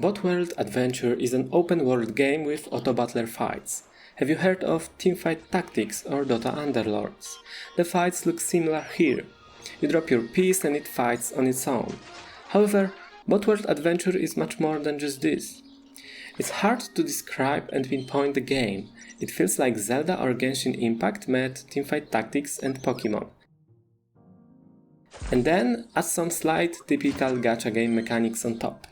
Botworld Adventure is an open-world game with auto-battler fights. Have you heard of Teamfight Tactics or Dota Underlords? The fights look similar here. You drop your piece and it fights on its own. However, Botworld Adventure is much more than just this. It's hard to describe and pinpoint the game. It feels like Zelda or Genshin Impact met Teamfight Tactics and Pokémon. And then add some slight typical gacha game mechanics on top.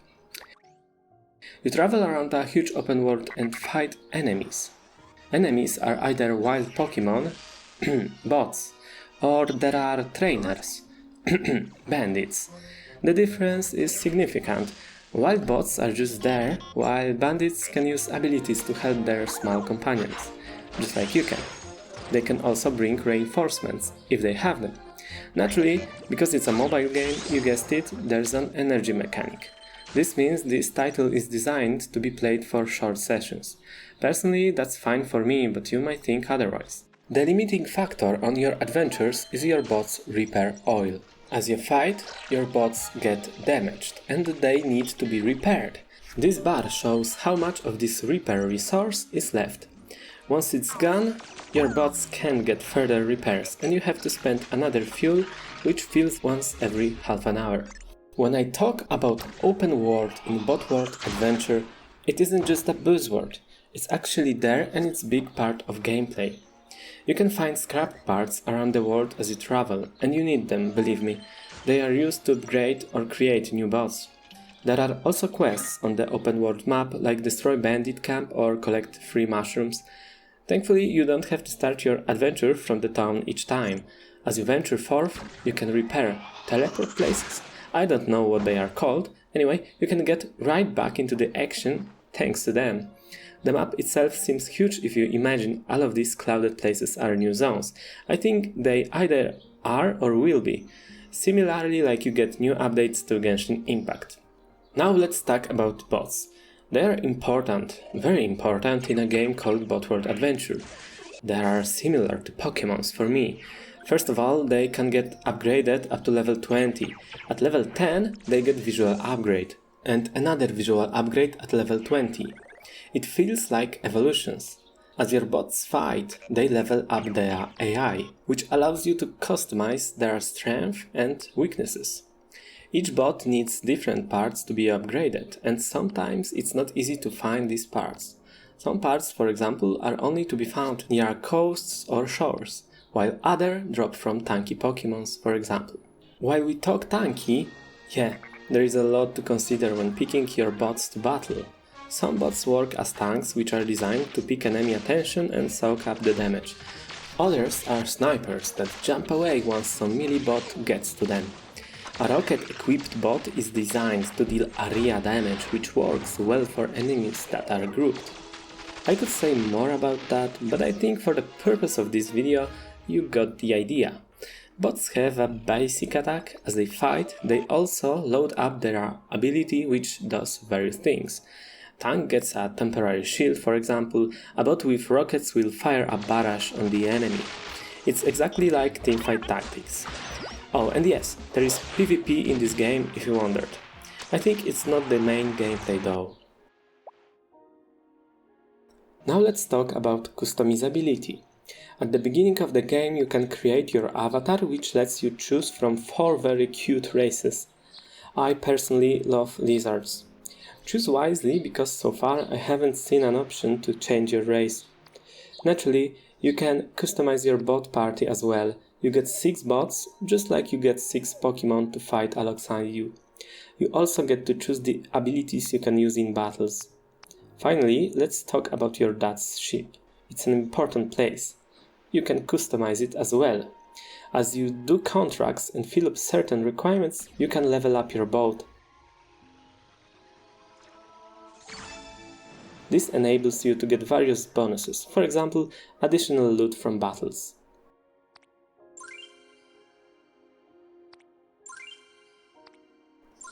You travel around a huge open world and fight enemies. Enemies are either wild Pokémon, bots, or there are trainers, bandits. The difference is significant. Wild bots are just there, while bandits can use abilities to help their small companions, just like you can. They can also bring reinforcements, if they have them. Naturally, because it's a mobile game, you guessed it, there's an energy mechanic. This means this title is designed to be played for short sessions. Personally, that's fine for me, but you might think otherwise. The limiting factor on your adventures is your bot's repair oil. As you fight, your bots get damaged and they need to be repaired. This bar shows how much of this repair resource is left. Once it's gone, your bots can't get further repairs and you have to spend another fuel, which fills once every half an hour. When I talk about open world in Botworld Adventure, it isn't just a buzzword. It's actually there and it's a big part of gameplay. You can find scrap parts around the world as you travel, and you need them, believe me. They are used to upgrade or create new bots. There are also quests on the open world map, like destroy bandit camp or collect free mushrooms. Thankfully, you don't have to start your adventure from the town each time. As you venture forth, you can repair, teleport places. I don't know what they are called. Anyway, you can get right back into the action thanks to them. The map itself seems huge if you imagine all of these clouded places are new zones. I think they either are or will be. Similarly, like you get new updates to Genshin Impact. Now let's talk about bots. They are important, very important in a game called Botworld Adventure. They are similar to Pokémons for me. First of all, they can get upgraded up to level 20. At level 10, they get visual upgrade, and another visual upgrade at level 20. It feels like evolutions. As your bots fight, they level up their AI, which allows you to customize their strength and weaknesses. Each bot needs different parts to be upgraded, and sometimes it's not easy to find these parts. Some parts, for example, are only to be found near coasts or shores, while others drop from tanky Pokémons, for example. While we talk tanky, there is a lot to consider when picking your bots to battle. Some bots work as tanks, which are designed to pick enemy attention and soak up the damage. Others are snipers that jump away once some melee bot gets to them. A rocket-equipped bot is designed to deal area damage, which works well for enemies that are grouped. I could say more about that, but I think for the purpose of this video, you got the idea. Bots have a basic attack. As they fight, they also load up their ability, which does various things. Tank gets a temporary shield, for example. A bot with rockets will fire a barrage on the enemy. It's exactly like Teamfight Tactics. Oh, and yes, there is PvP in this game if you wondered. I think it's not the main gameplay though. Now let's talk about customizability. At the beginning of the game you can create your avatar, which lets you choose from 4 very cute races. I personally love lizards. Choose wisely, because so far I haven't seen an option to change your race. Naturally, you can customize your bot party as well. You get 6 bots, just like you get 6 Pokémon to fight alongside you. You also get to choose the abilities you can use in battles. Finally, let's talk about your dad's ship. It's an important place. You can customize it as well. As you do contracts and fill up certain requirements, you can level up your boat. This enables you to get various bonuses, for example, additional loot from battles.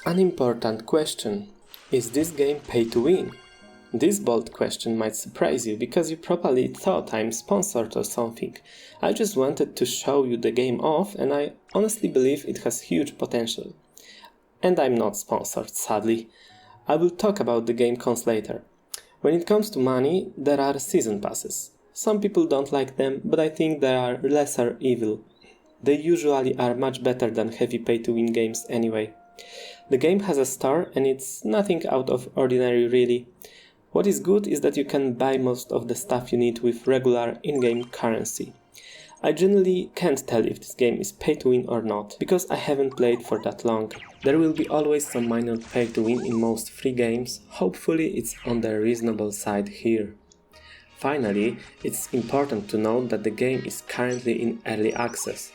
An important question: is this game pay to win? This bold question might surprise you, because you probably thought I'm sponsored or something. I just wanted to show you the game off, and I honestly believe it has huge potential. And I'm not sponsored, sadly. I will talk about the game costs later. When it comes to money, there are season passes. Some people don't like them, but I think they are lesser evil. They usually are much better than heavy pay-to-win games anyway. The game has a store and it's nothing out of ordinary really. What is good is that you can buy most of the stuff you need with regular in-game currency. I generally can't tell if this game is pay-to-win or not, because I haven't played for that long. There will be always some minor pay-to-win in most free games, hopefully it's on the reasonable side here. Finally, it's important to note that the game is currently in early access.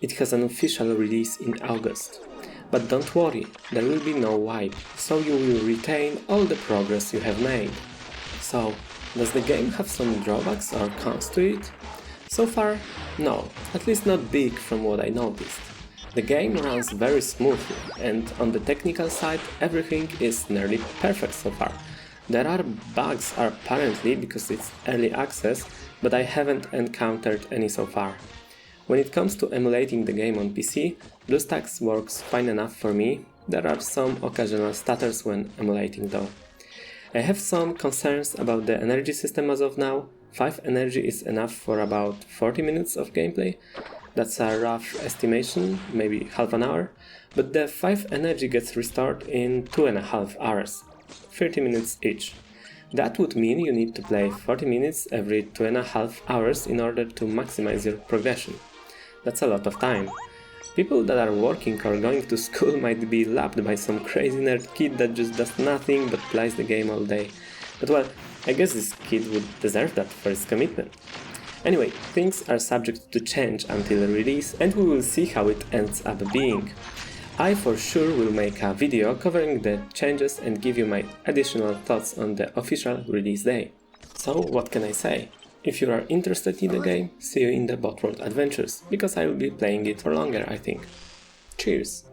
It has an official release in August. But don't worry, there will be no wipe, so you will retain all the progress you have made. So, does the game have some drawbacks or cons to it? So far, no, at least not big from what I noticed. The game runs very smoothly, and on the technical side everything is nearly perfect so far. There are bugs apparently because it's early access, but I haven't encountered any so far. When it comes to emulating the game on PC, BlueStacks works fine enough for me. There are some occasional stutters when emulating though. I have some concerns about the energy system as of now. 5 energy is enough for about 40 minutes of gameplay. That's a rough estimation, maybe half an hour, but the 5 energy gets restored in 2.5 hours, 30 minutes each. That would mean you need to play 40 minutes every 2.5 hours in order to maximize your progression. That's a lot of time. People that are working or going to school might be lapped by some crazy nerd kid that just does nothing but plays the game all day. But well, I guess this kid would deserve that for his commitment. Anyway, things are subject to change until release and we will see how it ends up being. I for sure will make a video covering the changes and give you my additional thoughts on the official release day. So what can I say? If you are interested in the game, see you in the Botworld Adventures, because I will be playing it for longer I think. Cheers!